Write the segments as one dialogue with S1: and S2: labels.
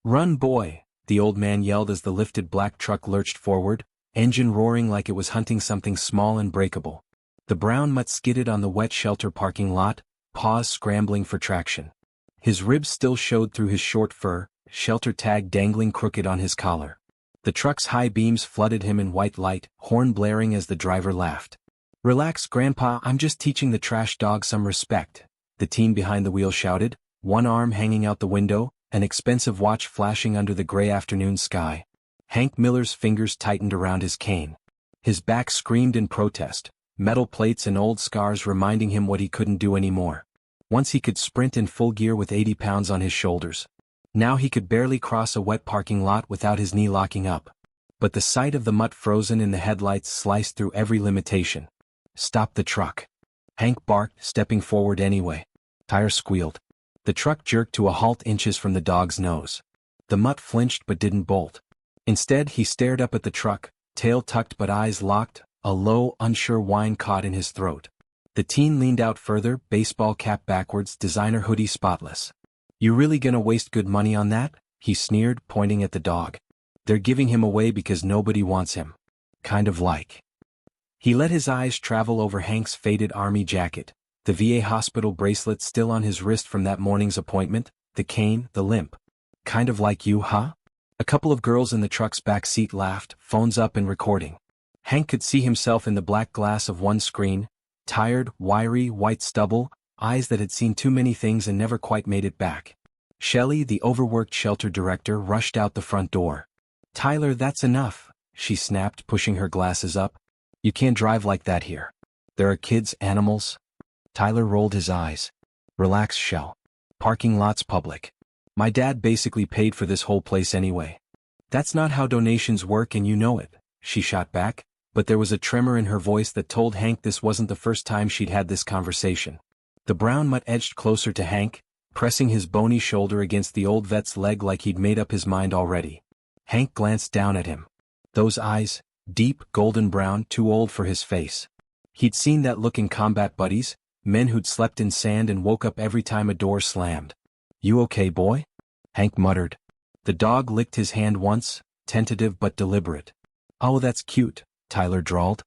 S1: "Run, boy," the old man yelled as the lifted black truck lurched forward, engine roaring like it was hunting something small and breakable. The brown mutt skidded on the wet shelter parking lot, paws scrambling for traction. His ribs still showed through his short fur, shelter tag dangling crooked on his collar. The truck's high beams flooded him in white light, horn blaring as the driver laughed. "Relax, Grandpa, I'm just teaching the trash dog some respect," the teen behind the wheel shouted, one arm hanging out the window, an expensive watch flashing under the gray afternoon sky. Hank Miller's fingers tightened around his cane. His back screamed in protest, metal plates and old scars reminding him what he couldn't do anymore. Once he could sprint in full gear with 80 pounds on his shoulders. Now he could barely cross a wet parking lot without his knee locking up. But the sight of the mutt frozen in the headlights sliced through every limitation. "Stop the truck." Hank barked, stepping forward anyway. Tire squealed. The truck jerked to a halt inches from the dog's nose. The mutt flinched but didn't bolt. Instead, he stared up at the truck, tail tucked but eyes locked, a low, unsure whine caught in his throat. The teen leaned out further, baseball cap backwards, designer hoodie spotless. "You really gonna waste good money on that?" he sneered, pointing at the dog. "They're giving him away because nobody wants him. Kind of like." He let his eyes travel over Hank's faded army jacket, the VA hospital bracelet still on his wrist from that morning's appointment, the cane, the limp. "Kind of like you, huh?" A couple of girls in the truck's back seat laughed, phones up and recording. Hank could see himself in the black glass of one screen, tired, wiry, white stubble, eyes that had seen too many things and never quite made it back. Shelley, the overworked shelter director, rushed out the front door. "Tyler, that's enough," she snapped, pushing her glasses up. "You can't drive like that here. There are kids, animals." Tyler rolled his eyes. "Relax, Shell. Parking lot's public. My dad basically paid for this whole place anyway." "That's not how donations work and you know it," she shot back, but there was a tremor in her voice that told Hank this wasn't the first time she'd had this conversation. The brown mutt edged closer to Hank, pressing his bony shoulder against the old vet's leg like he'd made up his mind already. Hank glanced down at him. Those eyes, deep, golden brown, too old for his face. He'd seen that look in combat buddies, men who'd slept in sand and woke up every time a door slammed. "You okay, boy?" Hank muttered. The dog licked his hand once, tentative but deliberate. "Oh, that's cute," Tyler drawled.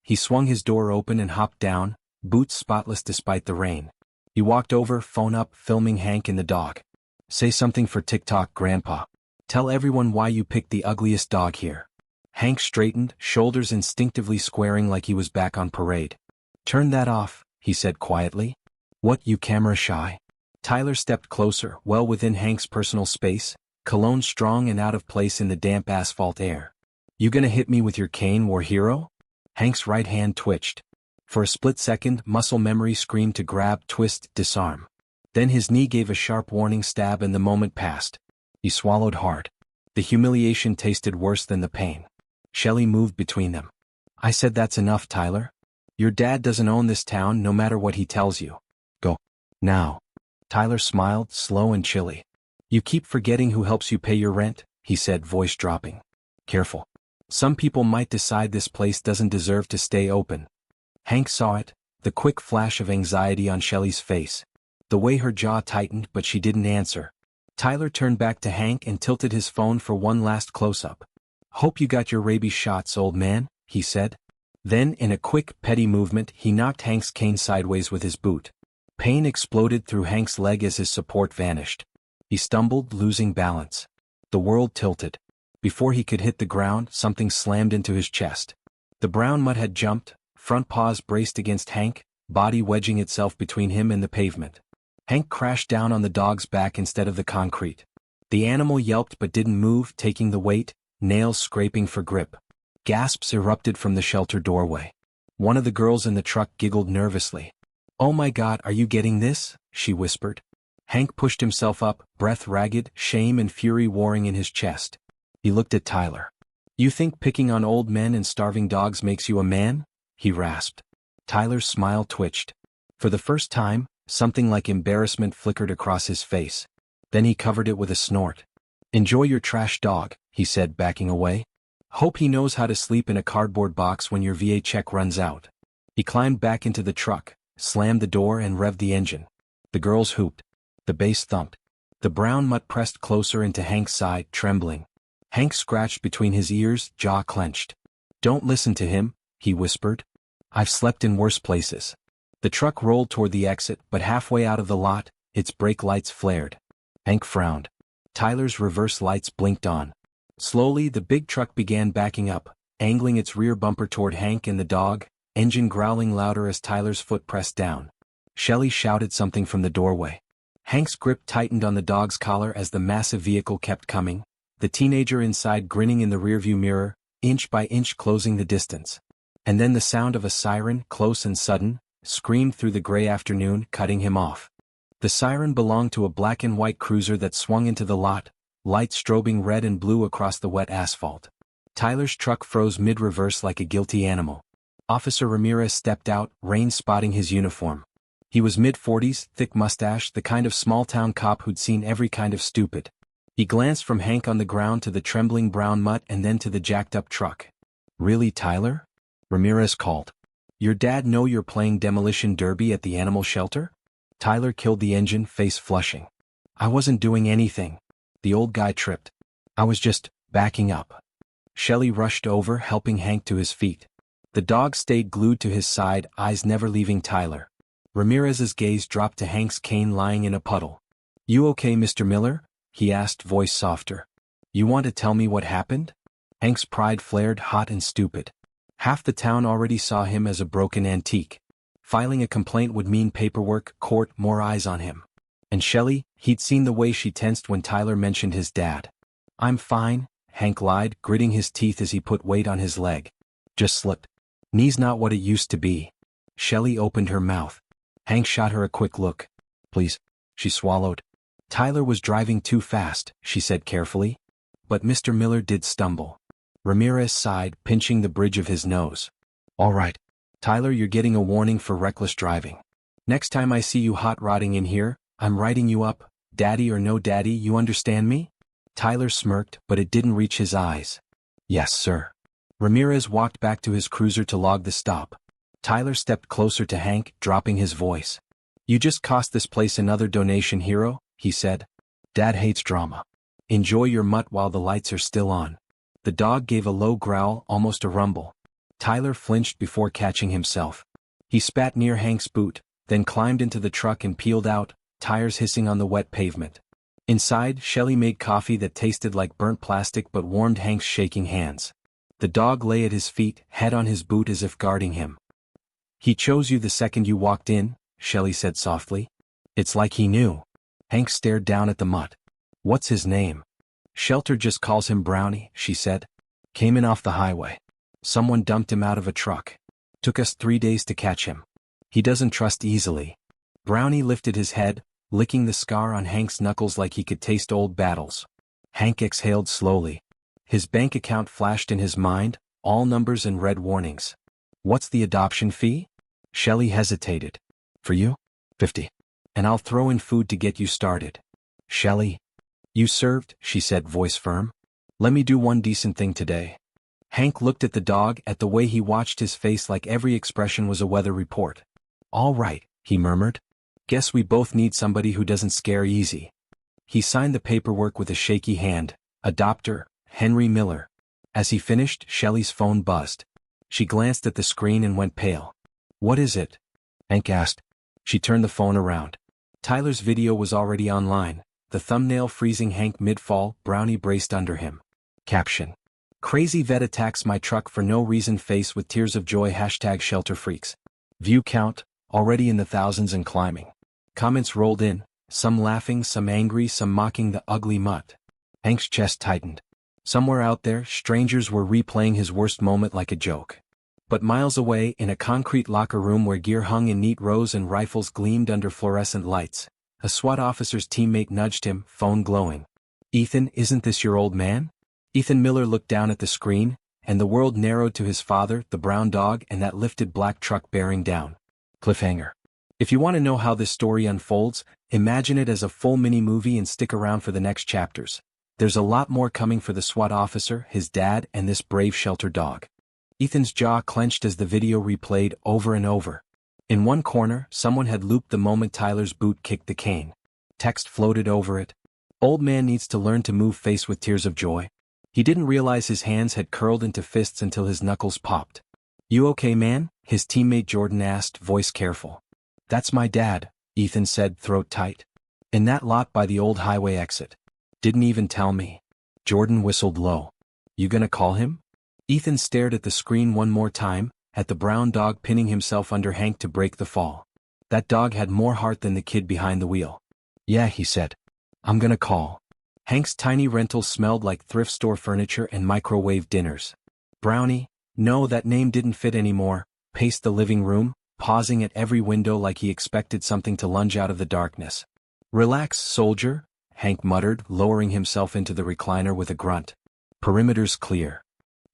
S1: He swung his door open and hopped down, boots spotless despite the rain. He walked over, phone up, filming Hank and the dog. "Say something for TikTok, Grandpa. Tell everyone why you picked the ugliest dog here." Hank straightened, shoulders instinctively squaring like he was back on parade. "Turn that off," he said quietly. "What, you camera shy?" Tyler stepped closer, well within Hank's personal space, cologne strong and out of place in the damp asphalt air. "You gonna hit me with your cane, war hero?" Hank's right hand twitched. For a split second, muscle memory screamed to grab, twist, disarm. Then his knee gave a sharp warning stab and the moment passed. He swallowed hard. The humiliation tasted worse than the pain. Shelley moved between them. "I said that's enough, Tyler. Your dad doesn't own this town no matter what he tells you. Go. Now." Tyler smiled, slow and chilly. "You keep forgetting who helps you pay your rent," he said, voice dropping. "Careful. Some people might decide this place doesn't deserve to stay open." Hank saw it, the quick flash of anxiety on Shelley's face. The way her jaw tightened but she didn't answer. Tyler turned back to Hank and tilted his phone for one last close-up. "Hope you got your rabies shots, old man," he said. Then, in a quick, petty movement, he knocked Hank's cane sideways with his boot. Pain exploded through Hank's leg as his support vanished. He stumbled, losing balance. The world tilted. Before he could hit the ground, something slammed into his chest. The brown mutt had jumped, front paws braced against Hank, body wedging itself between him and the pavement. Hank crashed down on the dog's back instead of the concrete. The animal yelped but didn't move, taking the weight, nails scraping for grip. Gasps erupted from the shelter doorway. One of the girls in the truck giggled nervously. "Oh my God, are you getting this?" she whispered. Hank pushed himself up, breath ragged, shame and fury warring in his chest. He looked at Tyler. "You think picking on old men and starving dogs makes you a man?" he rasped. Tyler's smile twitched. For the first time, something like embarrassment flickered across his face. Then he covered it with a snort. "Enjoy your trash dog," he said, backing away. "Hope he knows how to sleep in a cardboard box when your VA check runs out." He climbed back into the truck, slammed the door and revved the engine. The girls hooped. The bass thumped. The brown mutt pressed closer into Hank's side, trembling. Hank scratched between his ears, jaw clenched. "Don't listen to him," he whispered. "I've slept in worse places." The truck rolled toward the exit, but halfway out of the lot, its brake lights flared. Hank frowned. Tyler's reverse lights blinked on. Slowly, the big truck began backing up, angling its rear bumper toward Hank and the dog, engine growling louder as Tyler's foot pressed down. Shelley shouted something from the doorway. Hank's grip tightened on the dog's collar as the massive vehicle kept coming, the teenager inside grinning in the rearview mirror, inch by inch closing the distance. And then the sound of a siren, close and sudden, screamed through the gray afternoon, cutting him off. The siren belonged to a black and white cruiser that swung into the lot, lights strobing red and blue across the wet asphalt. Tyler's truck froze mid-reverse like a guilty animal. Officer Ramirez stepped out, rain spotting his uniform. He was mid-40s, thick mustache, the kind of small-town cop who'd seen every kind of stupid. He glanced from Hank on the ground to the trembling brown mutt and then to the jacked-up truck. "Really, Tyler?" Ramirez called. "Your dad know you're playing demolition derby at the animal shelter?" Tyler killed the engine, face flushing. "I wasn't doing anything." The old guy tripped. "I was just backing up." Shelley rushed over, helping Hank to his feet. The dog stayed glued to his side, eyes never leaving Tyler. Ramirez's gaze dropped to Hank's cane lying in a puddle. "You okay, Mr. Miller?" he asked, voice softer. "You want to tell me what happened?" Hank's pride flared, hot and stupid. Half the town already saw him as a broken antique. Filing a complaint would mean paperwork, court, more eyes on him. And Shelley, he'd seen the way she tensed when Tyler mentioned his dad. "I'm fine," Hank lied, gritting his teeth as he put weight on his leg. "Just slipped. Knee's not what it used to be." Shelley opened her mouth. Hank shot her a quick look. "Please," she swallowed. "Tyler was driving too fast," she said carefully. But Mr. Miller did stumble. Ramirez sighed, pinching the bridge of his nose. "All right, Tyler, you're getting a warning for reckless driving. Next time I see you hot-rodding in here, I'm writing you up, daddy or no daddy, you understand me?" Tyler smirked, but it didn't reach his eyes. "Yes, sir." Ramirez walked back to his cruiser to log the stop. Tyler stepped closer to Hank, dropping his voice. "You just cost this place another donation, hero," he said. "Dad hates drama. Enjoy your mutt while the lights are still on." The dog gave a low growl, almost a rumble. Tyler flinched before catching himself. He spat near Hank's boot, then climbed into the truck and peeled out, tires hissing on the wet pavement. Inside, Shelley made coffee that tasted like burnt plastic but warmed Hank's shaking hands. The dog lay at his feet, head on his boot as if guarding him. "He chose you the second you walked in," Shelley said softly. "It's like he knew." Hank stared down at the mutt. "What's his name?" "Shelter just calls him Brownie," she said. "Came in off the highway. Someone dumped him out of a truck. Took us 3 days to catch him. He doesn't trust easily." Brownie lifted his head, licking the scar on Hank's knuckles like he could taste old battles. Hank exhaled slowly. His bank account flashed in his mind, all numbers and red warnings. "What's the adoption fee?" Shelley hesitated. "For you? 50. And I'll throw in food to get you started." "Shelley." "You served," she said, voice firm. "Let me do one decent thing today." Hank looked at the dog, at the way he watched his face like every expression was a weather report. "All right," he murmured. "Guess we both need somebody who doesn't scare easy." He signed the paperwork with a shaky hand. "Adopter, Henry Miller." As he finished, Shelley's phone buzzed. She glanced at the screen and went pale. "What is it?" Hank asked. She turned the phone around. Tyler's video was already online, the thumbnail freezing Hank mid-fall, Brownie braced under him. Caption: "Crazy vet attacks my truck for no reason, face with tears of joy, #shelterfreaks." View count, already in the thousands and climbing. Comments rolled in, some laughing, some angry, some mocking the ugly mutt. Hank's chest tightened. Somewhere out there, strangers were replaying his worst moment like a joke. But miles away, in a concrete locker room where gear hung in neat rows and rifles gleamed under fluorescent lights, a SWAT officer's teammate nudged him, phone glowing. "Ethan, isn't this your old man?" Ethan Miller looked down at the screen, and the world narrowed to his father, the brown dog, and that lifted black truck bearing down. Cliffhanger. If you want to know how this story unfolds, imagine it as a full mini-movie and stick around for the next chapters. There's a lot more coming for the SWAT officer, his dad, and this brave shelter dog. Ethan's jaw clenched as the video replayed over and over. In one corner, someone had looped the moment Tyler's boot kicked the cane. Text floated over it. Old man needs to learn to move face with tears of joy. He didn't realize his hands had curled into fists until his knuckles popped. You okay, man? His teammate Jordan asked, voice careful. That's my dad, Ethan said, throat tight. In that lot by the old highway exit. Didn't even tell me. Jordan whistled low. You gonna call him? Ethan stared at the screen one more time, at the brown dog pinning himself under Hank to break the fall. That dog had more heart than the kid behind the wheel. Yeah, he said. I'm gonna call. Hank's tiny rental smelled like thrift store furniture and microwave dinners. Brownie, no, that name didn't fit anymore, paced the living room, pausing at every window like he expected something to lunge out of the darkness. Relax, soldier, Hank muttered, lowering himself into the recliner with a grunt. Perimeter's clear.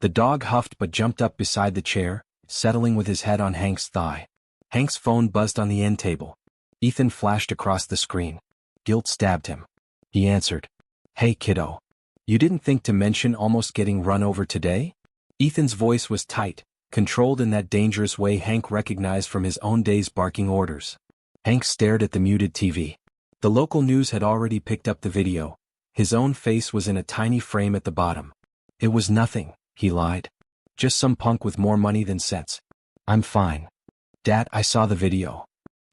S1: The dog huffed but jumped up beside the chair, settling with his head on Hank's thigh. Hank's phone buzzed on the end table. Ethan flashed across the screen. Guilt stabbed him. He answered. Hey kiddo. You didn't think to mention almost getting run over today? Ethan's voice was tight, controlled in that dangerous way Hank recognized from his own days barking orders. Hank stared at the muted TV. The local news had already picked up the video. His own face was in a tiny frame at the bottom. It was nothing, he lied. Just some punk with more money than sense. I'm fine. Dad, I saw the video.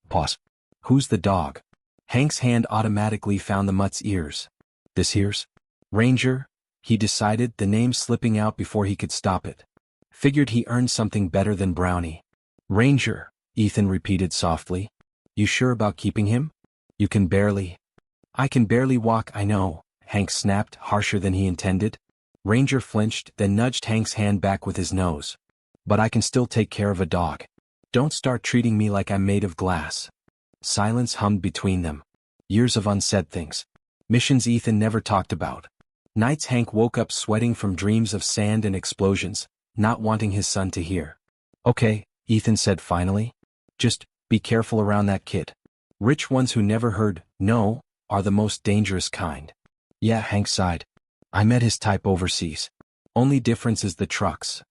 S1: Pause. Who's the dog? Hank's hand automatically found the mutt's ears. This here's Ranger, he decided, the name slipping out before he could stop it. Figured he earned something better than Brownie. Ranger, Ethan repeated softly. You sure about keeping him? You can barely. I can barely walk, I know, Hank snapped, harsher than he intended. Ranger flinched, then nudged Hank's hand back with his nose. But I can still take care of a dog. Don't start treating me like I'm made of glass. Silence hummed between them. Years of unsaid things. Missions Ethan never talked about. Nights Hank woke up sweating from dreams of sand and explosions, not wanting his son to hear. Okay, Ethan said finally. Just be careful around that kid. Rich ones who never heard no are the most dangerous kind. Yeah, Hank sighed. I met his type overseas. Only difference is the trucks.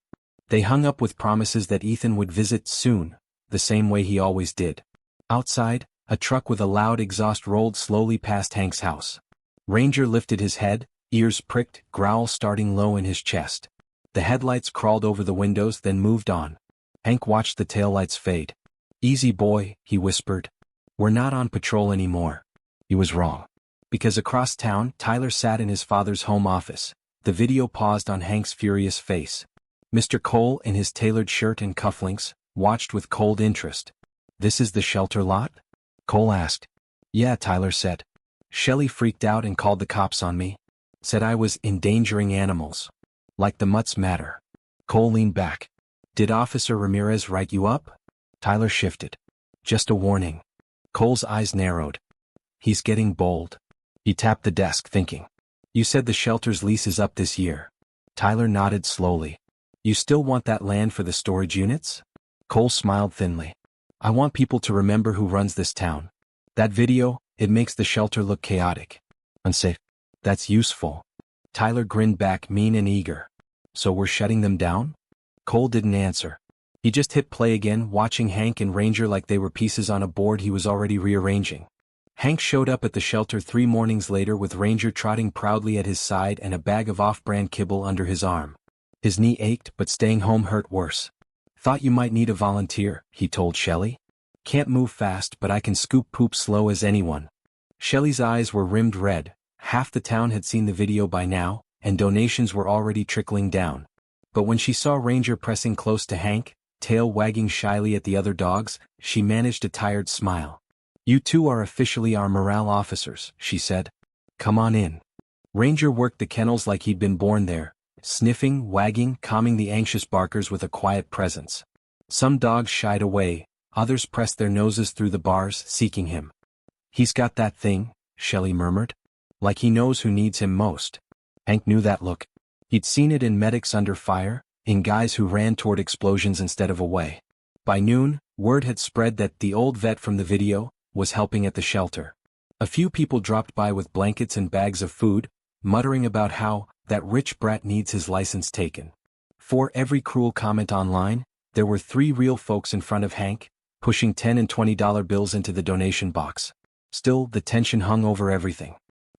S1: They hung up with promises that Ethan would visit soon, the same way he always did. Outside, a truck with a loud exhaust rolled slowly past Hank's house. Ranger lifted his head, ears pricked, growl starting low in his chest. The headlights crawled over the windows then moved on. Hank watched the taillights fade. Easy boy, he whispered. We're not on patrol anymore. He was wrong. Because across town, Tyler sat in his father's home office. The video paused on Hank's furious face. Mr. Cole, in his tailored shirt and cufflinks, watched with cold interest. This is the shelter lot? Cole asked. Yeah, Tyler said. Shelley freaked out and called the cops on me. Said I was endangering animals. Like the mutts matter. Cole leaned back. Did Officer Ramirez write you up? Tyler shifted. Just a warning. Cole's eyes narrowed. He's getting bold. He tapped the desk, thinking. You said the shelter's lease is up this year. Tyler nodded slowly. You still want that land for the storage units? Cole smiled thinly. I want people to remember who runs this town. That video, it makes the shelter look chaotic. Unsafe. That's useful. Tyler grinned back, mean and eager. So we're shutting them down? Cole didn't answer. He just hit play again, watching Hank and Ranger like they were pieces on a board he was already rearranging. Hank showed up at the shelter 3 mornings later with Ranger trotting proudly at his side and a bag of off-brand kibble under his arm. His knee ached, but staying home hurt worse. Thought you might need a volunteer, he told Shelley. Can't move fast, but I can scoop poop slow as anyone. Shelley's eyes were rimmed red. Half the town had seen the video by now, and donations were already trickling down. But when she saw Ranger pressing close to Hank, tail wagging shyly at the other dogs, she managed a tired smile. You two are officially our morale officers, she said. Come on in. Ranger worked the kennels like he'd been born there, sniffing, wagging, calming the anxious barkers with a quiet presence. Some dogs shied away, others pressed their noses through the bars, seeking him. He's got that thing, Shelley murmured. Like he knows who needs him most. Hank knew that look. He'd seen it in medics under fire, in guys who ran toward explosions instead of away. By noon, word had spread that the old vet from the video was helping at the shelter. A few people dropped by with blankets and bags of food, muttering about how that rich brat needs his license taken. For every cruel comment online, there were 3 real folks in front of Hank, pushing $10 and $20 bills into the donation box. Still, the tension hung over everything.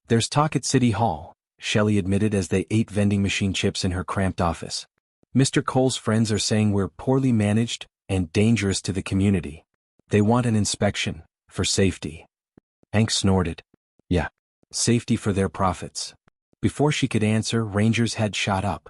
S1: There's talk at City Hall, Shelley admitted as they ate vending machine chips in her cramped office. Mr. Cole's friends are saying we're poorly managed and dangerous to the community. They want an inspection, for safety. Hank snorted. Yeah. Safety for their profits. Before she could answer, Ranger's head shot up.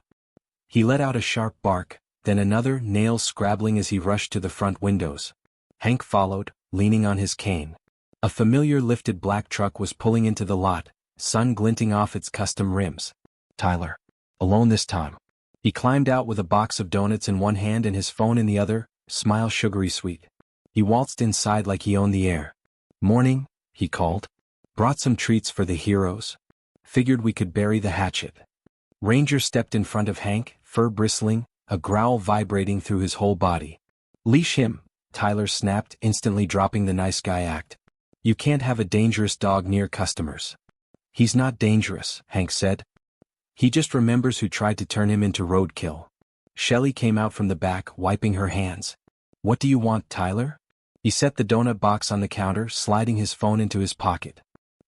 S1: He let out a sharp bark, then another, nails scrabbling as he rushed to the front windows. Hank followed, leaning on his cane. A familiar lifted black truck was pulling into the lot, sun glinting off its custom rims. Tyler. Alone this time. He climbed out with a box of donuts in one hand and his phone in the other, smile sugary sweet. He waltzed inside like he owned the air. Morning, he called. Brought some treats for the heroes. Figured we could bury the hatchet. Ranger stepped in front of Hank, fur bristling, a growl vibrating through his whole body. Leash him, Tyler snapped, instantly dropping the nice guy act. You can't have a dangerous dog near customers. He's not dangerous, Hank said. He just remembers who tried to turn him into roadkill. Shelley came out from the back, wiping her hands. What do you want, Tyler? He set the donut box on the counter, sliding his phone into his pocket.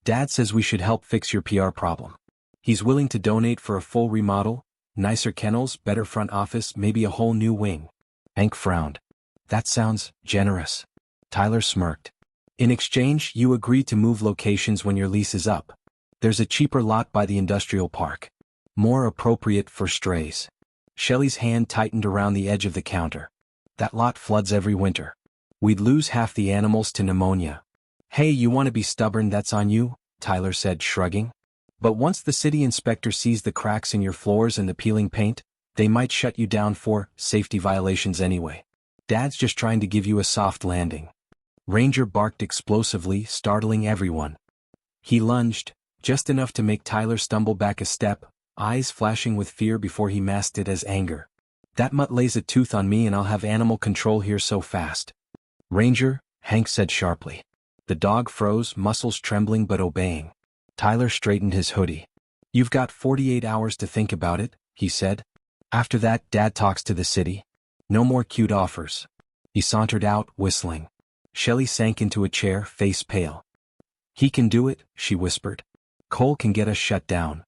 S1: Dad says we should help fix your PR problem. He's willing to donate for a full remodel, nicer kennels, better front office, maybe a whole new wing. Hank frowned. That sounds generous. Tyler smirked. In exchange, you agree to move locations when your lease is up. There's a cheaper lot by the industrial park. More appropriate for strays. Shelley's hand tightened around the edge of the counter. That lot floods every winter. We'd lose half the animals to pneumonia. Hey, you want to be stubborn, that's on you, Tyler said, shrugging. But once the city inspector sees the cracks in your floors and the peeling paint, they might shut you down for safety violations anyway. Dad's just trying to give you a soft landing. Ranger barked explosively, startling everyone. He lunged, just enough to make Tyler stumble back a step, eyes flashing with fear before he masked it as anger. That mutt lays a tooth on me and I'll have animal control here so fast. Ranger, Hank said sharply. The dog froze, muscles trembling but obeying. Tyler straightened his hoodie. You've got 48 hours to think about it, he said. After that, Dad talks to the city. No more cute offers. He sauntered out, whistling. Shelley sank into a chair, face pale. He can do it, she whispered. Cole can get us shut down.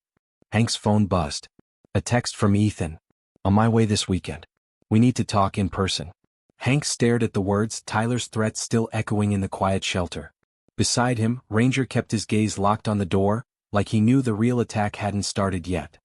S1: Hank's phone buzzed. A text from Ethan. On my way this weekend. We need to talk in person. Hank stared at the words, Tyler's threat still echoing in the quiet shelter. Beside him, Ranger kept his gaze locked on the door, like he knew the real attack hadn't started yet.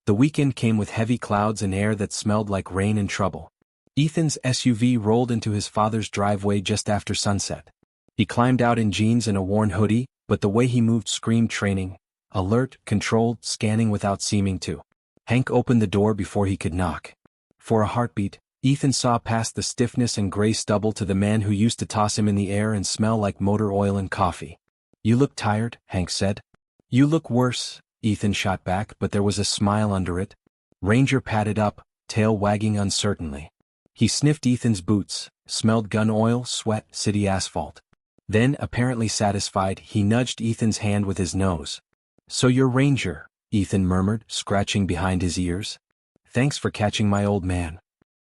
S1: The weekend came with heavy clouds and air that smelled like rain and trouble. Ethan's SUV rolled into his father's driveway just after sunset. He climbed out in jeans and a worn hoodie, but the way he moved screamed training. Alert, controlled, scanning without seeming to. Hank opened the door before he could knock. For a heartbeat, Ethan saw past the stiffness and gray stubble to the man who used to toss him in the air and smell like motor oil and coffee. You look tired, Hank said. You look worse, Ethan shot back, but there was a smile under it. Ranger padded up, tail wagging uncertainly. He sniffed Ethan's boots, smelled gun oil, sweat, city asphalt. Then, apparently satisfied, he nudged Ethan's hand with his nose. So you're Ranger, Ethan murmured, scratching behind his ears. Thanks for catching my old man.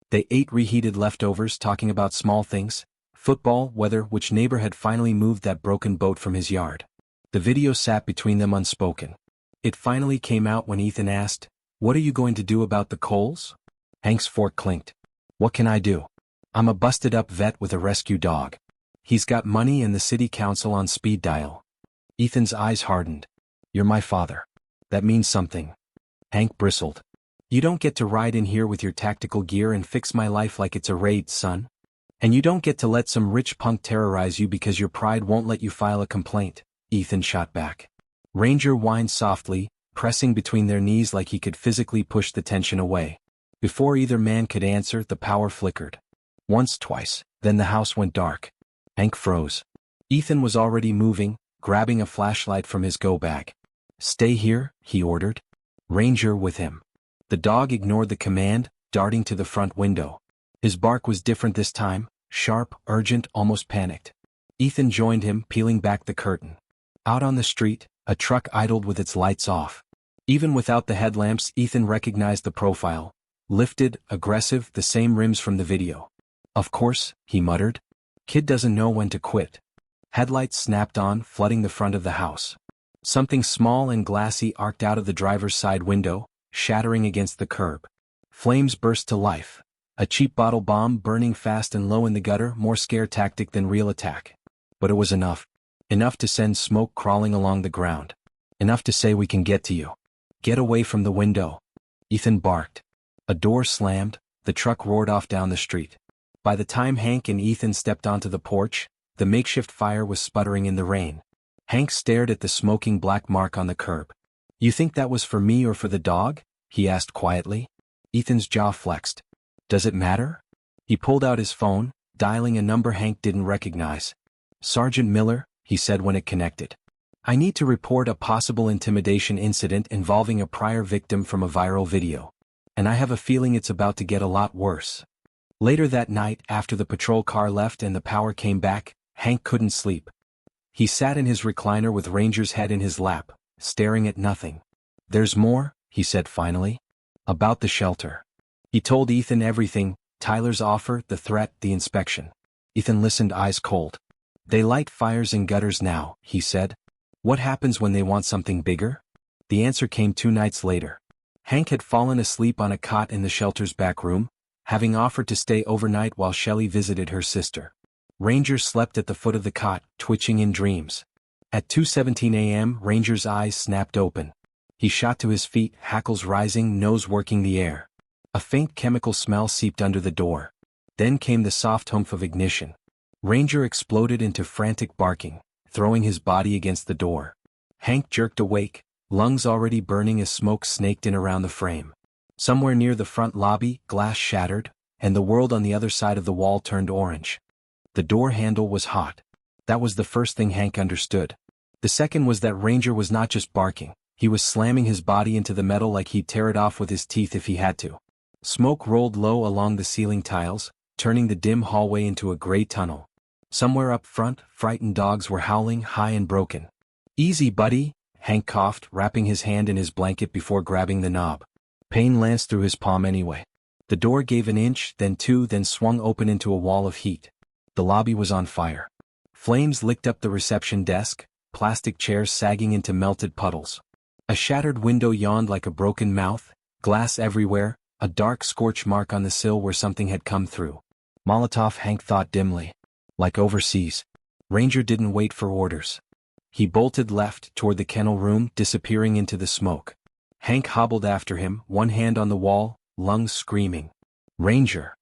S1: They ate reheated leftovers, talking about small things, football, weather, which neighbor had finally moved that broken boat from his yard. The video sat between them unspoken. It finally came out when Ethan asked, What are you going to do about the Coles? Hank's fork clinked. What can I do? I'm a busted-up vet with a rescue dog. He's got money and the city council on speed dial. Ethan's eyes hardened. You're my father. That means something. Hank bristled. You don't get to ride in here with your tactical gear and fix my life like it's a raid, son. And you don't get to let some rich punk terrorize you because your pride won't let you file a complaint, Ethan shot back. Ranger whined softly, pressing between their knees like he could physically push the tension away. Before either man could answer, the power flickered. Once, twice, then the house went dark. Hank froze. Ethan was already moving, grabbing a flashlight from his go bag. Stay here, he ordered. Ranger with him. The dog ignored the command, darting to the front window. His bark was different this time, sharp, urgent, almost panicked. Ethan joined him, peeling back the curtain. Out on the street, a truck idled with its lights off. Even without the headlamps, Ethan recognized the profile. Lifted, aggressive, the same rims from the video. Of course, he muttered. Kid doesn't know when to quit. Headlights snapped on, flooding the front of the house. Something small and glassy arced out of the driver's side window, shattering against the curb. Flames burst to life. A cheap bottle bomb burning fast and low in the gutter, more scare tactic than real attack. But it was enough. Enough to send smoke crawling along the ground. Enough to say, "We can get to you. Get away from the window." Ethan barked. A door slammed, the truck roared off down the street. By the time Hank and Ethan stepped onto the porch, the makeshift fire was sputtering in the rain. Hank stared at the smoking black mark on the curb. "You think that was for me or for the dog?" he asked quietly. Ethan's jaw flexed. "Does it matter?" He pulled out his phone, dialing a number Hank didn't recognize. "Sergeant Miller," he said when it connected. "I need to report a possible intimidation incident involving a prior victim from a viral video. And I have a feeling it's about to get a lot worse." Later that night, after the patrol car left and the power came back, Hank couldn't sleep. He sat in his recliner with Ranger's head in his lap, staring at nothing. "There's more," he said finally. "About the shelter." He told Ethan everything: Tyler's offer, the threat, the inspection. Ethan listened, eyes cold. "They light fires in gutters now," he said. "What happens when they want something bigger?" The answer came 2 nights later. Hank had fallen asleep on a cot in the shelter's back room, having offered to stay overnight while Shelley visited her sister. Ranger slept at the foot of the cot, twitching in dreams. At 2:17 a.m., Ranger's eyes snapped open. He shot to his feet, hackles rising, nose working the air. A faint chemical smell seeped under the door. Then came the soft humph of ignition. Ranger exploded into frantic barking, throwing his body against the door. Hank jerked awake, lungs already burning as smoke snaked in around the frame. Somewhere near the front lobby, glass shattered, and the world on the other side of the wall turned orange. The door handle was hot. That was the first thing Hank understood. The second was that Ranger was not just barking, he was slamming his body into the metal like he'd tear it off with his teeth if he had to. Smoke rolled low along the ceiling tiles, turning the dim hallway into a gray tunnel. Somewhere up front, frightened dogs were howling, high and broken. "Easy, buddy," Hank coughed, wrapping his hand in his blanket before grabbing the knob. Pain lanced through his palm anyway. The door gave an inch, then 2, then swung open into a wall of heat. The lobby was on fire. Flames licked up the reception desk, plastic chairs sagging into melted puddles. A shattered window yawned like a broken mouth, glass everywhere, a dark scorch mark on the sill where something had come through. Molotov, Hank thought dimly. Like overseas. Ranger didn't wait for orders. He bolted left toward the kennel room, disappearing into the smoke. Hank hobbled after him, one hand on the wall, lungs screaming. "Ranger!"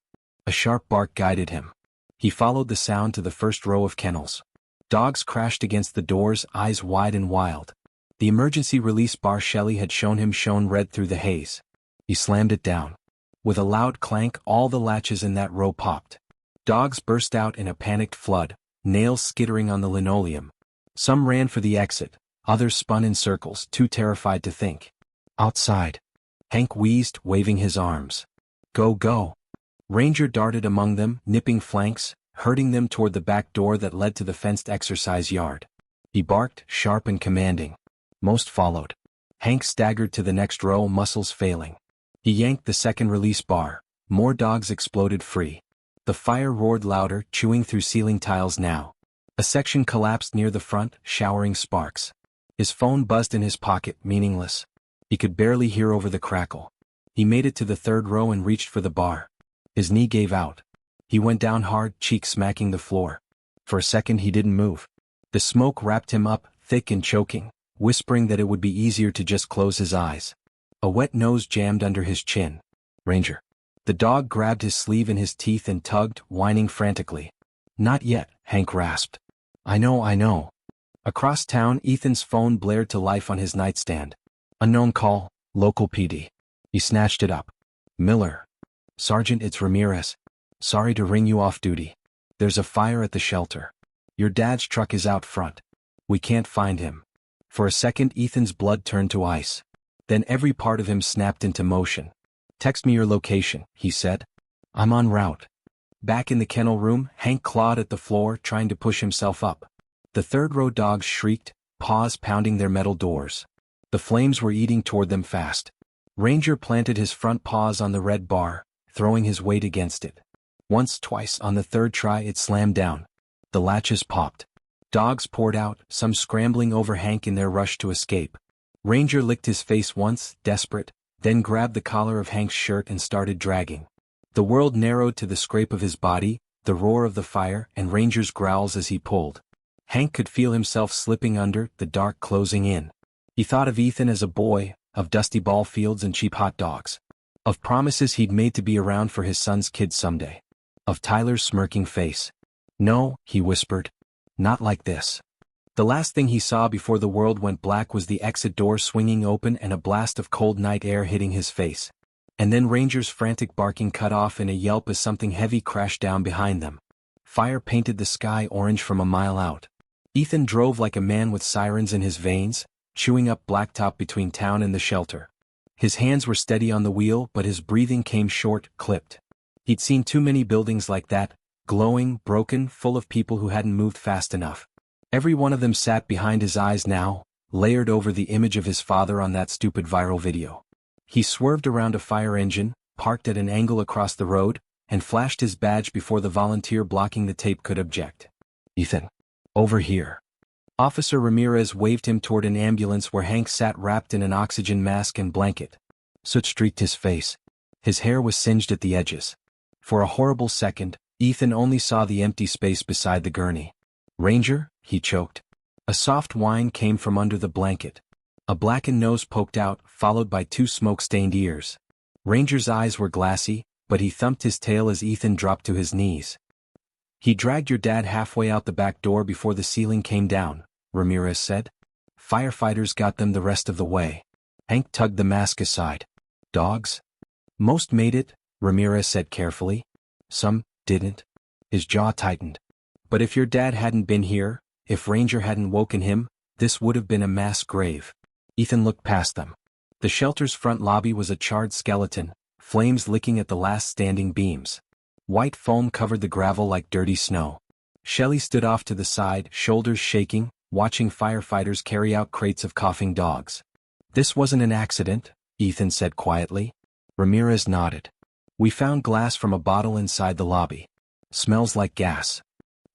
S1: A sharp bark guided him. He followed the sound to the first row of kennels. Dogs crashed against the doors, eyes wide and wild. The emergency release bar Shelley had shown him shone red through the haze. He slammed it down. With a loud clank, all the latches in that row popped. Dogs burst out in a panicked flood, nails skittering on the linoleum. Some ran for the exit, others spun in circles, too terrified to think. "Outside." Hank wheezed, waving his arms. "Go, go." Ranger darted among them, nipping flanks, herding them toward the back door that led to the fenced exercise yard. He barked, sharp and commanding. Most followed. Hank staggered to the next row, muscles failing. He yanked the second release bar. More dogs exploded free. The fire roared louder, chewing through ceiling tiles now. A section collapsed near the front, showering sparks. His phone buzzed in his pocket, meaningless. He could barely hear over the crackle. He made it to the third row and reached for the bar. His knee gave out. He went down hard, cheek smacking the floor. For a second he didn't move. The smoke wrapped him up, thick and choking, whispering that it would be easier to just close his eyes. A wet nose jammed under his chin. "Ranger." The dog grabbed his sleeve in his teeth and tugged, whining frantically. "Not yet," Hank rasped. I know. Across town, Ethan's phone blared to life on his nightstand. Unknown call, local PD. He snatched it up. "Miller." "Sergeant, it's Ramirez. Sorry to ring you off duty. There's a fire at the shelter. Your dad's truck is out front. We can't find him." For a second, Ethan's blood turned to ice. Then every part of him snapped into motion. "Text me your location," he said. "I'm en route." Back in the kennel room, Hank clawed at the floor, trying to push himself up. The third row dogs shrieked, paws pounding their metal doors. The flames were eating toward them fast. Ranger planted his front paws on the red bar, throwing his weight against it. Once, twice, on the third try it slammed down. The latches popped. Dogs poured out, some scrambling over Hank in their rush to escape. Ranger licked his face once, desperate, then grabbed the collar of Hank's shirt and started dragging. The world narrowed to the scrape of his body, the roar of the fire, and Ranger's growls as he pulled. Hank could feel himself slipping under, the dark closing in. He thought of Ethan as a boy, of dusty ball fields and cheap hot dogs. Of promises he'd made to be around for his son's kids someday. Of Tyler's smirking face. "No," he whispered. "Not like this." The last thing he saw before the world went black was the exit door swinging open and a blast of cold night air hitting his face. And then Ranger's frantic barking cut off in a yelp as something heavy crashed down behind them. Fire painted the sky orange from a mile out. Ethan drove like a man with sirens in his veins, chewing up blacktop between town and the shelter. His hands were steady on the wheel, but his breathing came short, clipped. He'd seen too many buildings like that, glowing, broken, full of people who hadn't moved fast enough. Every one of them sat behind his eyes now, layered over the image of his father on that stupid viral video. He swerved around a fire engine, parked at an angle across the road, and flashed his badge before the volunteer blocking the tape could object. "Ethan. Over here." Officer Ramirez waved him toward an ambulance where Hank sat wrapped in an oxygen mask and blanket. Soot streaked his face. His hair was singed at the edges. For a horrible second, Ethan only saw the empty space beside the gurney. "Ranger?" he choked. A soft whine came from under the blanket. A blackened nose poked out, followed by two smoke-stained ears. Ranger's eyes were glassy, but he thumped his tail as Ethan dropped to his knees. "He dragged your dad halfway out the back door before the ceiling came down," Ramirez said. "Firefighters got them the rest of the way." Hank tugged the mask aside. "Dogs?" "Most made it," Ramirez said carefully. "Some didn't." His jaw tightened. "But if your dad hadn't been here, if Ranger hadn't woken him, this would have been a mass grave." Ethan looked past them. The shelter's front lobby was a charred skeleton, flames licking at the last standing beams. White foam covered the gravel like dirty snow. Shelley stood off to the side, shoulders shaking, watching firefighters carry out crates of coughing dogs. "This wasn't an accident," Ethan said quietly. Ramirez nodded. "We found glass from a bottle inside the lobby. Smells like gas."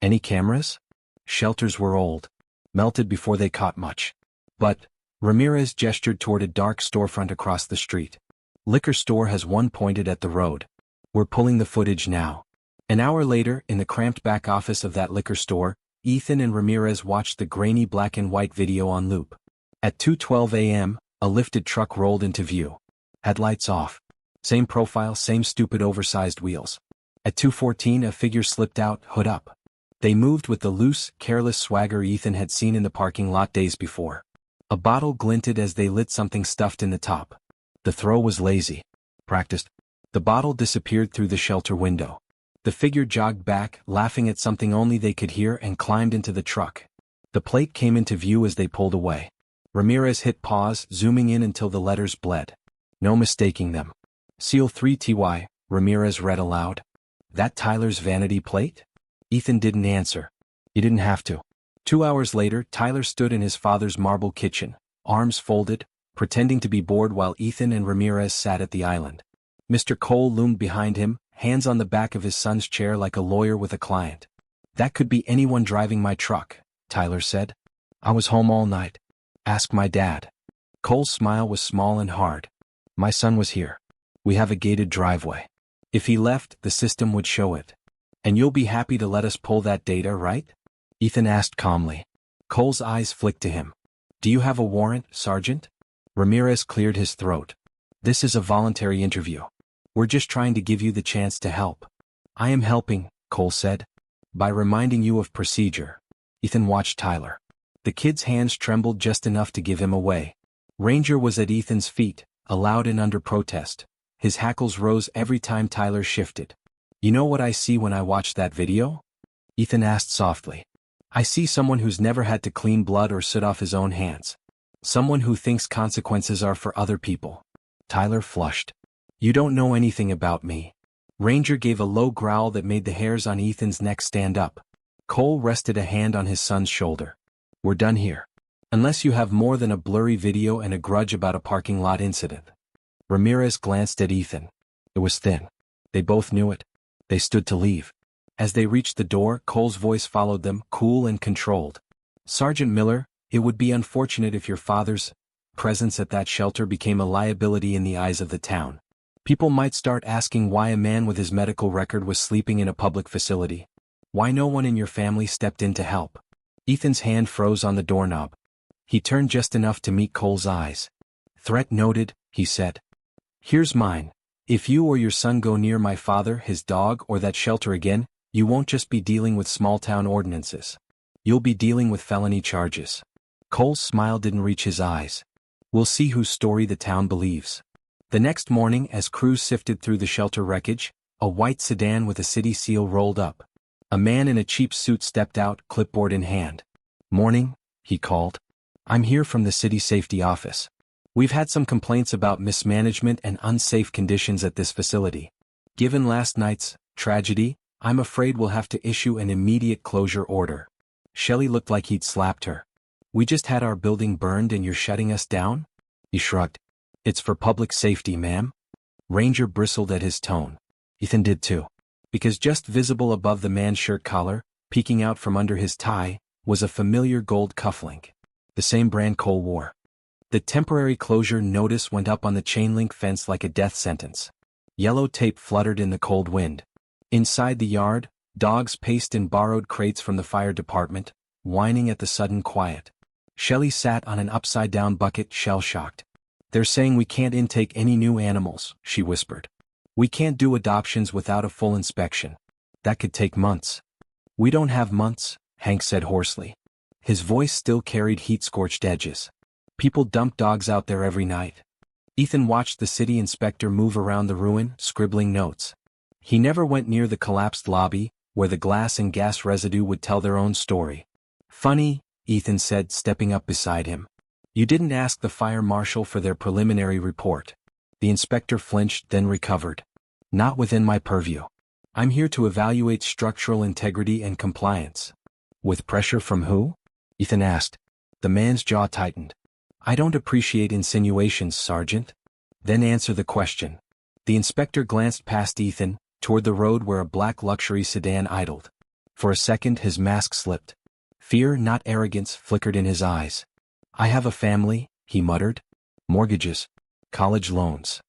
S1: "Any cameras?" "Shelters were old. Melted before they caught much. But," Ramirez gestured toward a dark storefront across the street. "Liquor store has one pointed at the road. We're pulling the footage now." An hour later, in the cramped back office of that liquor store, Ethan and Ramirez watched the grainy black and white video on loop. At 2:12 a.m., a lifted truck rolled into view. Headlights off. Same profile, same stupid oversized wheels. At 2:14 a figure slipped out, hood up. They moved with the loose, careless swagger Ethan had seen in the parking lot days before. A bottle glinted as they lit something stuffed in the top. The throw was lazy. Practiced. The bottle disappeared through the shelter window. The figure jogged back, laughing at something only they could hear, and climbed into the truck. The plate came into view as they pulled away. Ramirez hit pause, zooming in until the letters bled. No mistaking them. "Seal 3TY, Ramirez read aloud. "That Tyler's vanity plate?" Ethan didn't answer. He didn't have to. 2 hours later, Tyler stood in his father's marble kitchen, arms folded, pretending to be bored while Ethan and Ramirez sat at the island. Mr. Cole loomed behind him, hands on the back of his son's chair like a lawyer with a client. "That could be anyone driving my truck," Tyler said. "I was home all night. Ask my dad." Cole's smile was small and hard. "My son was here. We have a gated driveway. If he left, the system would show it. And you'll be happy to let us pull that data, right?" Ethan asked calmly. Cole's eyes flicked to him. "Do you have a warrant, Sergeant?" Ramirez cleared his throat. "This is a voluntary interview. We're just trying to give you the chance to help." "I am helping," Cole said. "By reminding you of procedure." Ethan watched Tyler. The kid's hands trembled just enough to give him away. Ranger was at Ethan's feet, aloud and under protest. His hackles rose every time Tyler shifted. "You know what I see when I watch that video?" Ethan asked softly. "I see someone who's never had to clean blood or soot off his own hands. Someone who thinks consequences are for other people." Tyler flushed. "You don't know anything about me." Ranger gave a low growl that made the hairs on Ethan's neck stand up. Cole rested a hand on his son's shoulder. "We're done here. Unless you have more than a blurry video and a grudge about a parking lot incident." Ramirez glanced at Ethan. It was thin. They both knew it. They stood to leave. As they reached the door, Cole's voice followed them, cool and controlled. Sergeant Miller, it would be unfortunate if your father's presence at that shelter became a liability in the eyes of the town. People might start asking why a man with his medical record was sleeping in a public facility. Why no one in your family stepped in to help. Ethan's hand froze on the doorknob. He turned just enough to meet Cole's eyes. Threat noted, he said. Here's mine. If you or your son go near my father, his dog, or that shelter again, you won't just be dealing with small-town ordinances. You'll be dealing with felony charges. Cole's smile didn't reach his eyes. We'll see whose story the town believes. The next morning, as crews sifted through the shelter wreckage, a white sedan with a city seal rolled up. A man in a cheap suit stepped out, clipboard in hand. Morning, he called. I'm here from the city safety office. We've had some complaints about mismanagement and unsafe conditions at this facility. Given last night's tragedy, I'm afraid we'll have to issue an immediate closure order. Shelley looked like he'd slapped her. We just had our building burned and you're shutting us down? He shrugged. It's for public safety, ma'am. Ranger bristled at his tone. Ethan did too. Because just visible above the man's shirt collar, peeking out from under his tie, was a familiar gold cufflink. The same brand Cole wore. The temporary closure notice went up on the chain-link fence like a death sentence. Yellow tape fluttered in the cold wind. Inside the yard, dogs paced in borrowed crates from the fire department, whining at the sudden quiet. Shelley sat on an upside-down bucket, shell-shocked. They're saying we can't intake any new animals, she whispered. We can't do adoptions without a full inspection. That could take months. We don't have months, Hank said hoarsely. His voice still carried heat-scorched edges. People dump dogs out there every night. Ethan watched the city inspector move around the ruin, scribbling notes. He never went near the collapsed lobby, where the glass and gas residue would tell their own story. Funny, Ethan said, stepping up beside him. You didn't ask the fire marshal for their preliminary report. The inspector flinched, then recovered. Not within my purview. I'm here to evaluate structural integrity and compliance. With pressure from who? Ethan asked. The man's jaw tightened. I don't appreciate insinuations, Sergeant. Then answer the question. The inspector glanced past Ethan, toward the road where a black luxury sedan idled. For a second his mask slipped. Fear, not arrogance, flickered in his eyes. I have a family, he muttered. Mortgages. College loans.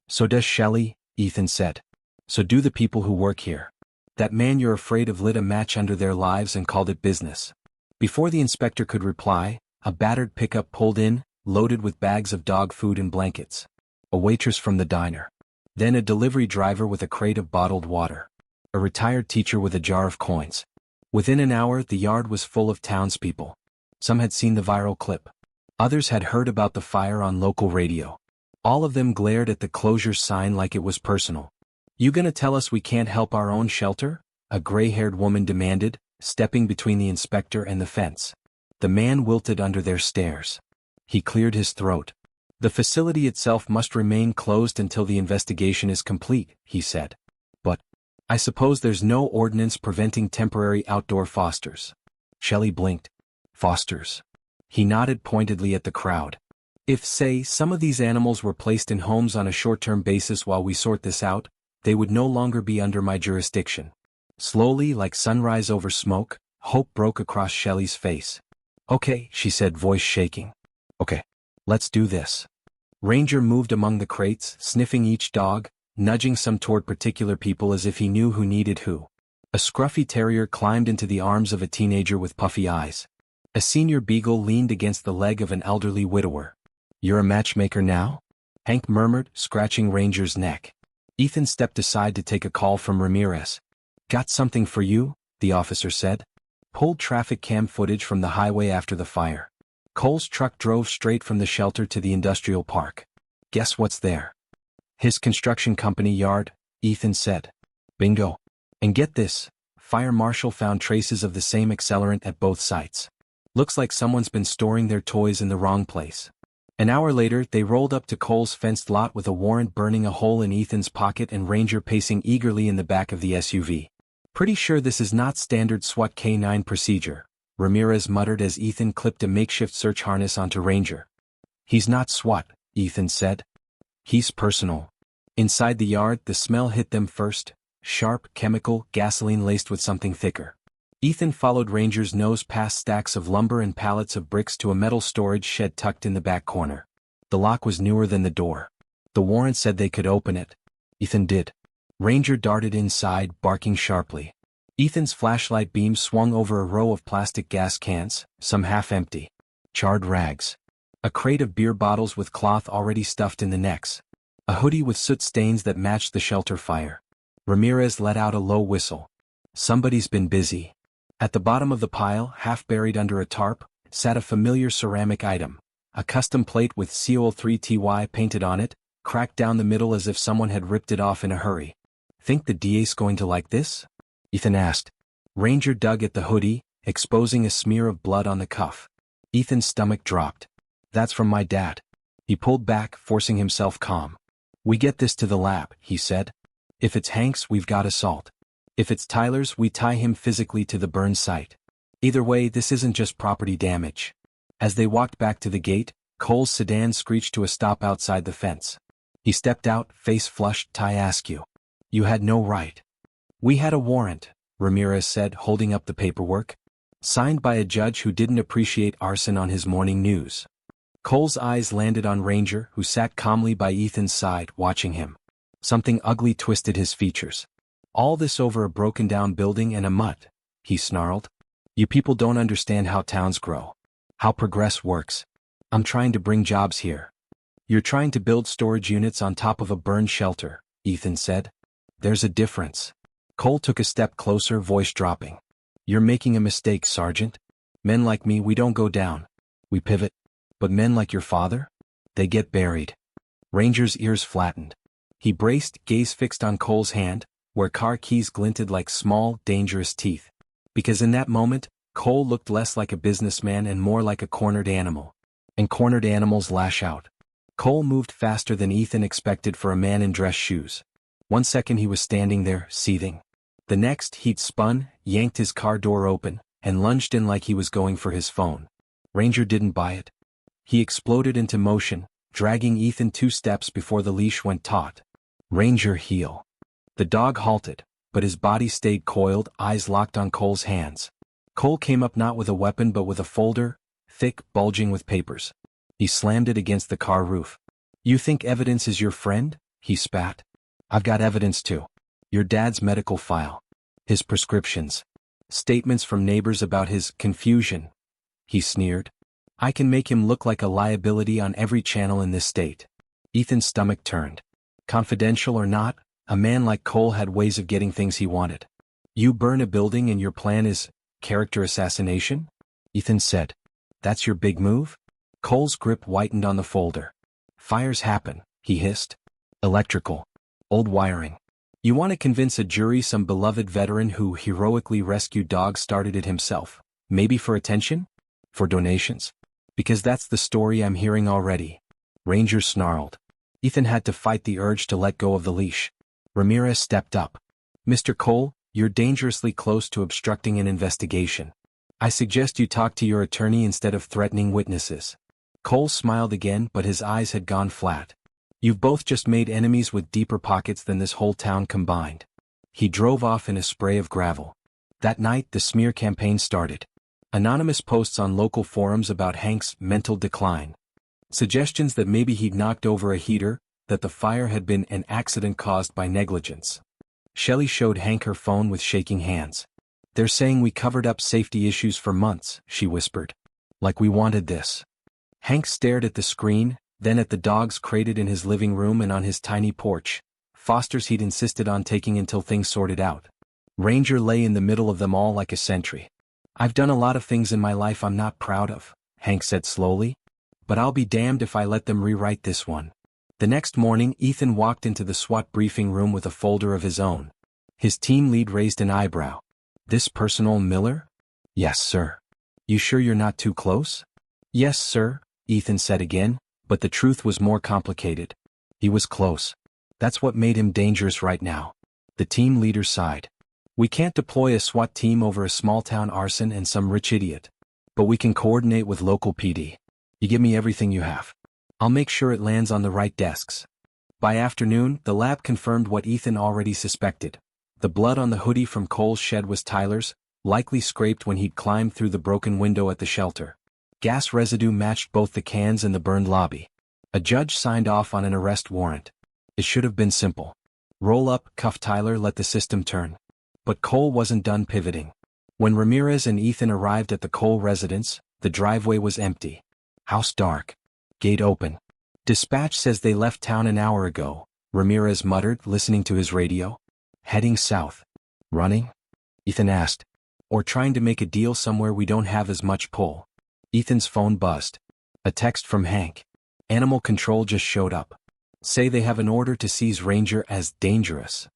S1: So does Shelley, Ethan said. So do the people who work here. That man you're afraid of lit a match under their lives and called it business. Before the inspector could reply, a battered pickup pulled in, loaded with bags of dog food and blankets. A waitress from the diner. Then a delivery driver with a crate of bottled water. A retired teacher with a jar of coins. Within an hour, the yard was full of townspeople. Some had seen the viral clip. Others had heard about the fire on local radio. All of them glared at the closure sign like it was personal. You gonna tell us we can't help our own shelter? A gray-haired woman demanded, stepping between the inspector and the fence. The man wilted under their stares. He cleared his throat. The facility itself must remain closed until the investigation is complete, he said. But I suppose there's no ordinance preventing temporary outdoor fosters. Shelley blinked. Fosters. He nodded pointedly at the crowd. If, say, some of these animals were placed in homes on a short-term basis while we sort this out, they would no longer be under my jurisdiction. Slowly, like sunrise over smoke, hope broke across Shelley's face. Okay, she said, voice shaking. Okay, let's do this. Ranger moved among the crates, sniffing each dog, nudging some toward particular people as if he knew who needed who. A scruffy terrier climbed into the arms of a teenager with puffy eyes. A senior beagle leaned against the leg of an elderly widower. You're a matchmaker now? Hank murmured, scratching Ranger's neck. Ethan stepped aside to take a call from Ramirez. Got something for you, the officer said. Pulled traffic cam footage from the highway after the fire. Cole's truck drove straight from the shelter to the industrial park. Guess what's there? His construction company yard, Ethan said. Bingo. And get this, fire marshal found traces of the same accelerant at both sites. Looks like someone's been storing their toys in the wrong place. An hour later, they rolled up to Cole's fenced lot with a warrant burning a hole in Ethan's pocket and Ranger pacing eagerly in the back of the SUV. Pretty sure this is not standard SWAT K-9 procedure, Ramirez muttered as Ethan clipped a makeshift search harness onto Ranger. He's not SWAT, Ethan said. He's personal. Inside the yard, the smell hit them first, sharp, chemical, gasoline laced with something thicker. Ethan followed Ranger's nose past stacks of lumber and pallets of bricks to a metal storage shed tucked in the back corner. The lock was newer than the door. The warrant said they could open it. Ethan did. Ranger darted inside, barking sharply. Ethan's flashlight beam swung over a row of plastic gas cans, some half-empty. Charred rags. A crate of beer bottles with cloth already stuffed in the necks. A hoodie with soot stains that matched the shelter fire. Ramirez let out a low whistle. Somebody's been busy. At the bottom of the pile, half buried under a tarp, sat a familiar ceramic item. A custom plate with COL3TY painted on it, cracked down the middle as if someone had ripped it off in a hurry. Think the DA's going to like this? Ethan asked. Ranger dug at the hoodie, exposing a smear of blood on the cuff. Ethan's stomach dropped. That's from my dad. He pulled back, forcing himself calm. We get this to the lab, he said. If it's Hank's, we've got assault. If it's Tyler's, we tie him physically to the burn site. Either way, this isn't just property damage. As they walked back to the gate, Cole's sedan screeched to a stop outside the fence. He stepped out, face flushed. Ty Askew. You had no right. We had a warrant, Ramirez said, holding up the paperwork. Signed by a judge who didn't appreciate arson on his morning news. Cole's eyes landed on Ranger, who sat calmly by Ethan's side, watching him. Something ugly twisted his features. All this over a broken-down building and a mutt, he snarled. You people don't understand how towns grow. How progress works. I'm trying to bring jobs here. You're trying to build storage units on top of a burned shelter, Ethan said. There's a difference. Cole took a step closer, voice dropping. You're making a mistake, Sergeant. Men like me, we don't go down. We pivot. But men like your father? They get buried. Ranger's ears flattened. He braced, gaze fixed on Cole's hand, where car keys glinted like small, dangerous teeth. Because in that moment, Cole looked less like a businessman and more like a cornered animal. And cornered animals lash out. Cole moved faster than Ethan expected for a man in dress shoes. 1 second he was standing there, seething. The next he'd spun, yanked his car door open, and lunged in like he was going for his phone. Ranger didn't buy it. He exploded into motion, dragging Ethan 2 steps before the leash went taut. Ranger, heel. The dog halted, but his body stayed coiled, eyes locked on Cole's hands. Cole came up not with a weapon but with a folder, thick, bulging with papers. He slammed it against the car roof. You think evidence is your friend? He spat. I've got evidence too. Your dad's medical file. His prescriptions. Statements from neighbors about his confusion. He sneered. I can make him look like a liability on every channel in this state. Ethan's stomach turned. Confidential or not, a man like Cole had ways of getting things he wanted. You burn a building and your plan is character assassination? Ethan said. That's your big move? Cole's grip whitened on the folder. Fires happen, he hissed. Electrical. Old wiring. You want to convince a jury some beloved veteran who heroically rescued dogs started it himself, maybe for attention? For donations? Because that's the story I'm hearing already. Ranger snarled. Ethan had to fight the urge to let go of the leash. Ramirez stepped up. Mr. Cole, you're dangerously close to obstructing an investigation. I suggest you talk to your attorney instead of threatening witnesses. Cole smiled again, but his eyes had gone flat. You've both just made enemies with deeper pockets than this whole town combined. He drove off in a spray of gravel. That night, the smear campaign started. Anonymous posts on local forums about Hank's mental decline. Suggestions that maybe he'd knocked over a heater, that the fire had been an accident caused by negligence. Shelley showed Hank her phone with shaking hands. They're saying we covered up safety issues for months, she whispered. Like we wanted this. Hank stared at the screen, then at the dogs crated in his living room and on his tiny porch, Fosters he'd insisted on taking until things sorted out. Ranger lay in the middle of them all like a sentry. I've done a lot of things in my life I'm not proud of, Hank said slowly. But I'll be damned if I let them rewrite this one. The next morning, Ethan walked into the SWAT briefing room with a folder of his own. His team lead raised an eyebrow. This personal Miller? Yes, sir. You sure you're not too close? Yes, sir, Ethan said again, but the truth was more complicated. He was close. That's what made him dangerous right now. The team leader sighed. We can't deploy a SWAT team over a small-town arson and some rich idiot. But we can coordinate with local PD. You give me everything you have. I'll make sure it lands on the right desks. By afternoon, the lab confirmed what Ethan already suspected. The blood on the hoodie from Cole's shed was Tyler's, likely scraped when he'd climbed through the broken window at the shelter. Gas residue matched both the cans and the burned lobby. A judge signed off on an arrest warrant. It should have been simple. Roll up, cuff Tyler, let the system turn. But Cole wasn't done pivoting. When Ramirez and Ethan arrived at the Cole residence, the driveway was empty. House dark. Gate open. Dispatch says they left town an hour ago, Ramirez muttered, listening to his radio. Heading south. Running? Ethan asked. Or trying to make a deal somewhere we don't have as much pull. Ethan's phone buzzed. A text from Hank. Animal Control just showed up. Say they have an order to seize Ranger as dangerous.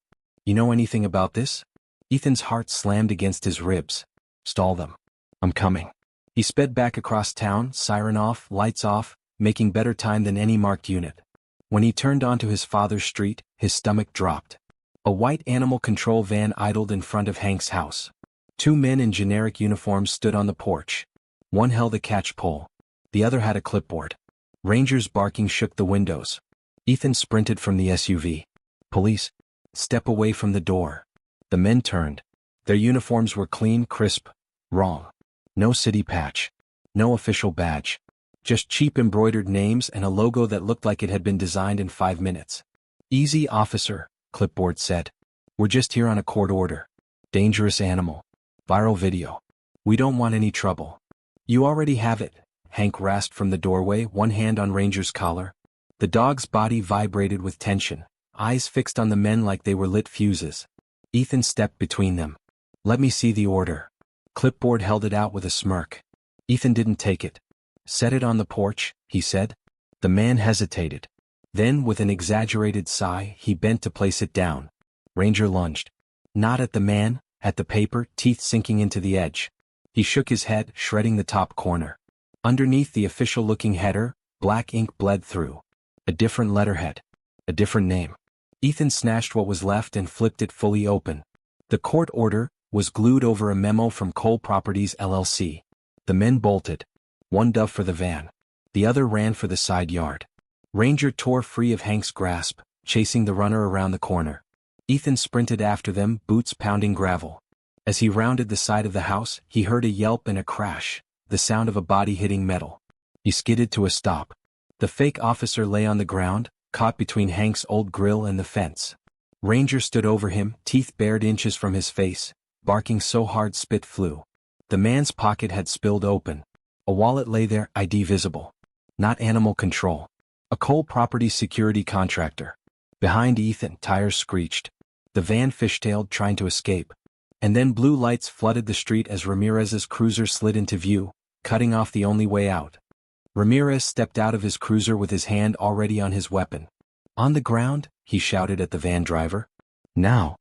S1: You know anything about this? Ethan's heart slammed against his ribs. Stall them. I'm coming. He sped back across town, siren off, lights off, making better time than any marked unit. When he turned onto his father's street, his stomach dropped. A white Animal Control van idled in front of Hank's house. Two men in generic uniforms stood on the porch. One held a catch pole. The other had a clipboard. Ranger's barking shook the windows. Ethan sprinted from the SUV. Police. Step away from the door. The men turned. Their uniforms were clean, crisp. Wrong. No city patch. No official badge. Just cheap embroidered names and a logo that looked like it had been designed in 5 minutes. Easy, officer, clipboard said. We're just here on a court order. Dangerous animal. Viral video. We don't want any trouble. You already have it, Hank rasped from the doorway, one hand on Ranger's collar. The dog's body vibrated with tension, eyes fixed on the men like they were lit fuses. Ethan stepped between them. Let me see the order. Clipboard held it out with a smirk. Ethan didn't take it. Set it on the porch, he said. The man hesitated. Then, with an exaggerated sigh, he bent to place it down. Ranger lunged. Not at the man, at the paper, teeth sinking into the edge. He shook his head, shredding the top corner. Underneath the official-looking header, black ink bled through. A different letterhead. A different name. Ethan snatched what was left and flipped it fully open. The court order was glued over a memo from Cole Properties LLC. The men bolted. One dove for the van. The other ran for the side yard. Ranger tore free of Hank's grasp, chasing the runner around the corner. Ethan sprinted after them, boots pounding gravel. As he rounded the side of the house, he heard a yelp and a crash, the sound of a body hitting metal. He skidded to a stop. The fake officer lay on the ground, caught between Hank's old grill and the fence. Ranger stood over him, teeth bared inches from his face, barking so hard spit flew. The man's pocket had spilled open. A wallet lay there, ID visible. Not Animal Control. A Cole Properties security contractor. Behind Ethan, tires screeched. The van fishtailed, trying to escape. And then blue lights flooded the street as Ramirez's cruiser slid into view, cutting off the only way out. Ramirez stepped out of his cruiser with his hand already on his weapon. On the ground, he shouted at the van driver. Now.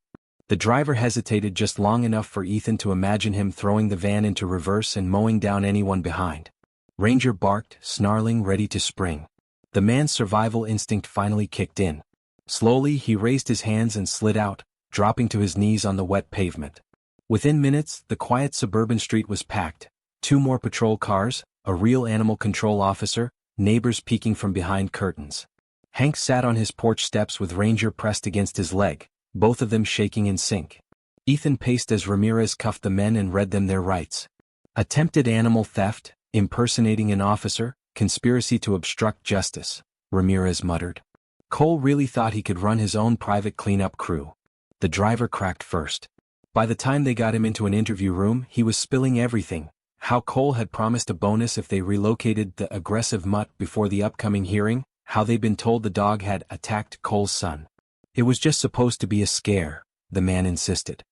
S1: The driver hesitated just long enough for Ethan to imagine him throwing the van into reverse and mowing down anyone behind. Ranger barked, snarling, ready to spring. The man's survival instinct finally kicked in. Slowly, he raised his hands and slid out, dropping to his knees on the wet pavement. Within minutes, the quiet suburban street was packed. 2 more patrol cars, a real Animal Control officer, neighbors peeking from behind curtains. Hank sat on his porch steps with Ranger pressed against his leg, both of them shaking in sync. Ethan paced as Ramirez cuffed the men and read them their rights. Attempted animal theft, impersonating an officer, conspiracy to obstruct justice, Ramirez muttered. Cole really thought he could run his own private cleanup crew. The driver cracked first. By the time they got him into an interview room, he was spilling everything. How Cole had promised a bonus if they relocated the aggressive mutt before the upcoming hearing, how they'd been told the dog had attacked Cole's son. It was just supposed to be a scare, the man insisted.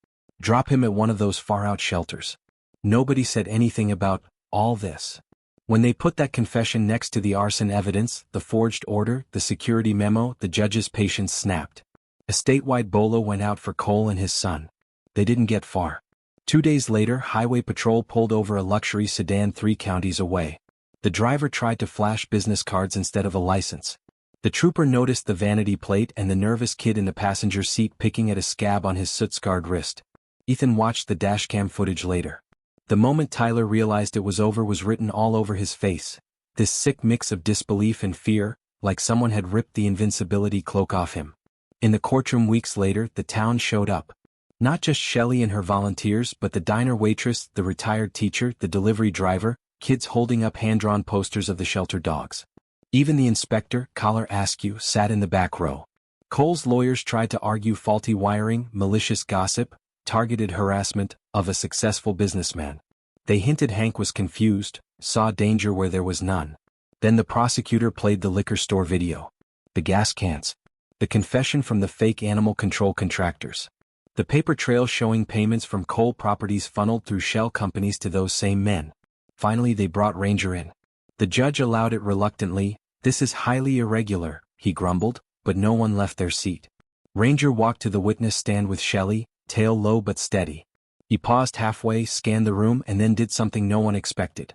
S1: Drop him at one of those far-out shelters. Nobody said anything about all this. When they put that confession next to the arson evidence, the forged order, the security memo, the judge's patience snapped. A statewide bolo went out for Cole and his son. They didn't get far. 2 days later, Highway Patrol pulled over a luxury sedan 3 counties away. The driver tried to flash business cards instead of a license. The trooper noticed the vanity plate and the nervous kid in the passenger seat picking at a scab on his soot-scarred wrist. Ethan watched the dashcam footage later. The moment Tyler realized it was over was written all over his face. This sick mix of disbelief and fear, like someone had ripped the invincibility cloak off him. In the courtroom weeks later, the town showed up. Not just Shelley and her volunteers but the diner waitress, the retired teacher, the delivery driver, kids holding up hand-drawn posters of the shelter dogs. Even the inspector, collar askew, sat in the back row. Cole's lawyers tried to argue faulty wiring, malicious gossip, targeted harassment of a successful businessman. They hinted Hank was confused, saw danger where there was none. Then the prosecutor played the liquor store video. The gas cans. The confession from the fake animal control contractors. The paper trail showing payments from Cole properties funneled through shell companies to those same men. Finally they brought Ranger in. The judge allowed it reluctantly. "This is highly irregular," he grumbled, but no one left their seat. Ranger walked to the witness stand with Shelley, tail low but steady. He paused halfway, scanned the room, and then did something no one expected.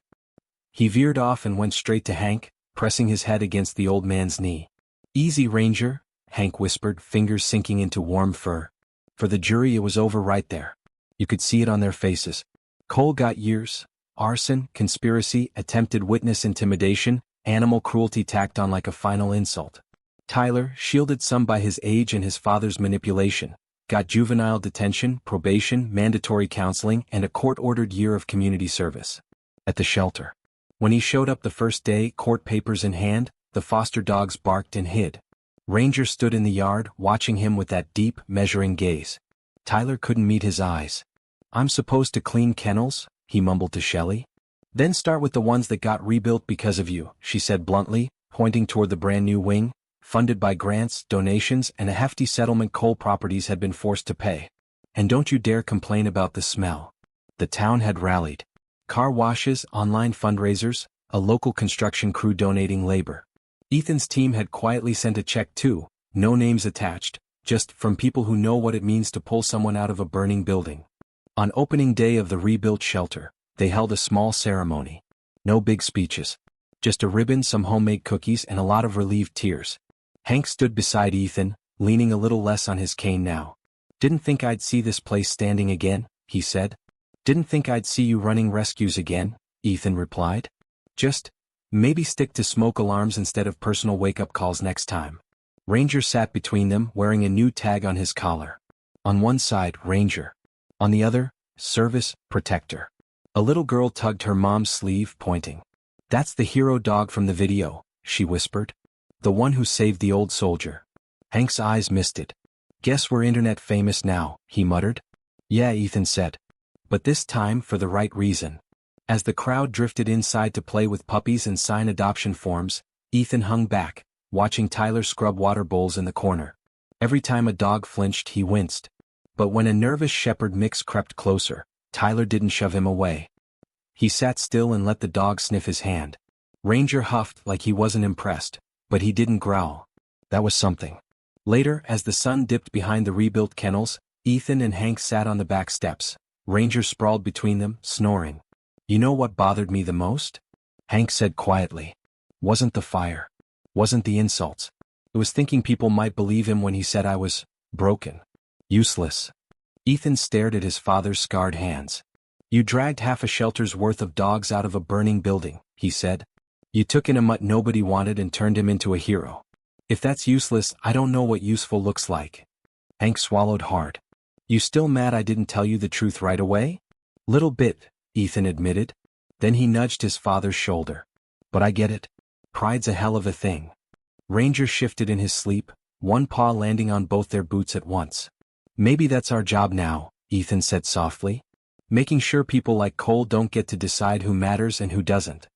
S1: He veered off and went straight to Hank, pressing his head against the old man's knee. "Easy, Ranger," Hank whispered, fingers sinking into warm fur. For the jury it was over right there. You could see it on their faces. Cole got years. Arson, conspiracy, attempted witness intimidation, animal cruelty tacked on like a final insult. Tyler, shielded some by his age and his father's manipulation, got juvenile detention, probation, mandatory counseling, and a court-ordered year of community service. At the shelter. When he showed up the first day, court papers in hand, the foster dogs barked and hid. Ranger stood in the yard, watching him with that deep, measuring gaze. Tyler couldn't meet his eyes. "I'm supposed to clean kennels," he mumbled to Shelley. "Then start with the ones that got rebuilt because of you," she said bluntly, pointing toward the brand new wing, funded by grants, donations, and a hefty settlement Cole Properties had been forced to pay. "And don't you dare complain about the smell." The town had rallied. Car washes, online fundraisers, a local construction crew donating labor. Ethan's team had quietly sent a check too, no names attached, just from people who know what it means to pull someone out of a burning building. On opening day of the rebuilt shelter, they held a small ceremony. No big speeches. Just a ribbon, some homemade cookies, and a lot of relieved tears. Hank stood beside Ethan, leaning a little less on his cane now. "Didn't think I'd see this place standing again," he said. "Didn't think I'd see you running rescues again," Ethan replied. "Just, maybe stick to smoke alarms instead of personal wake-up calls next time." Ranger sat between them, wearing a new tag on his collar. On one side, Ranger. On the other, Service Protector. A little girl tugged her mom's sleeve, pointing. "That's the hero dog from the video," she whispered. "The one who saved the old soldier." Hank's eyes misted. "Guess we're internet famous now," he muttered. "Yeah," Ethan said. "But this time for the right reason." As the crowd drifted inside to play with puppies and sign adoption forms, Ethan hung back, watching Tyler scrub water bowls in the corner. Every time a dog flinched, he winced. But when a nervous shepherd mix crept closer, Tyler didn't shove him away. He sat still and let the dog sniff his hand. Ranger huffed like he wasn't impressed, but he didn't growl. That was something. Later, as the sun dipped behind the rebuilt kennels, Ethan and Hank sat on the back steps. Ranger sprawled between them, snoring. "You know what bothered me the most?" Hank said quietly. "Wasn't the fire. Wasn't the insults. It was thinking people might believe him when he said I was broken. Useless." Ethan stared at his father's scarred hands. "You dragged half a shelter's worth of dogs out of a burning building," he said. "You took in a mutt nobody wanted and turned him into a hero. If that's useless, I don't know what useful looks like." Hank swallowed hard. "You still mad I didn't tell you the truth right away?" "Little bit," Ethan admitted. Then he nudged his father's shoulder. "But I get it. Pride's a hell of a thing." Ranger shifted in his sleep, one paw landing on both their boots at once. "Maybe that's our job now," Ethan said softly. "Making sure people like Cole don't get to decide who matters and who doesn't."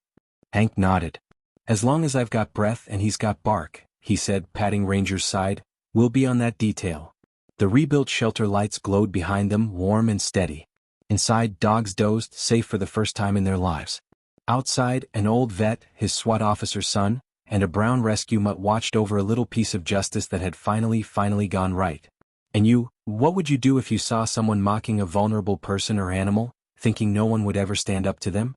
S1: Hank nodded. "As long as I've got breath and he's got bark," he said, patting Ranger's side, "we'll be on that detail." The rebuilt shelter lights glowed behind them, warm and steady. Inside, dogs dozed, safe for the first time in their lives. Outside, an old vet, his SWAT officer's son, and a brown rescue mutt watched over a little piece of justice that had finally gone right. "And you, what would you do if you saw someone mocking a vulnerable person or animal, thinking no one would ever stand up to them?"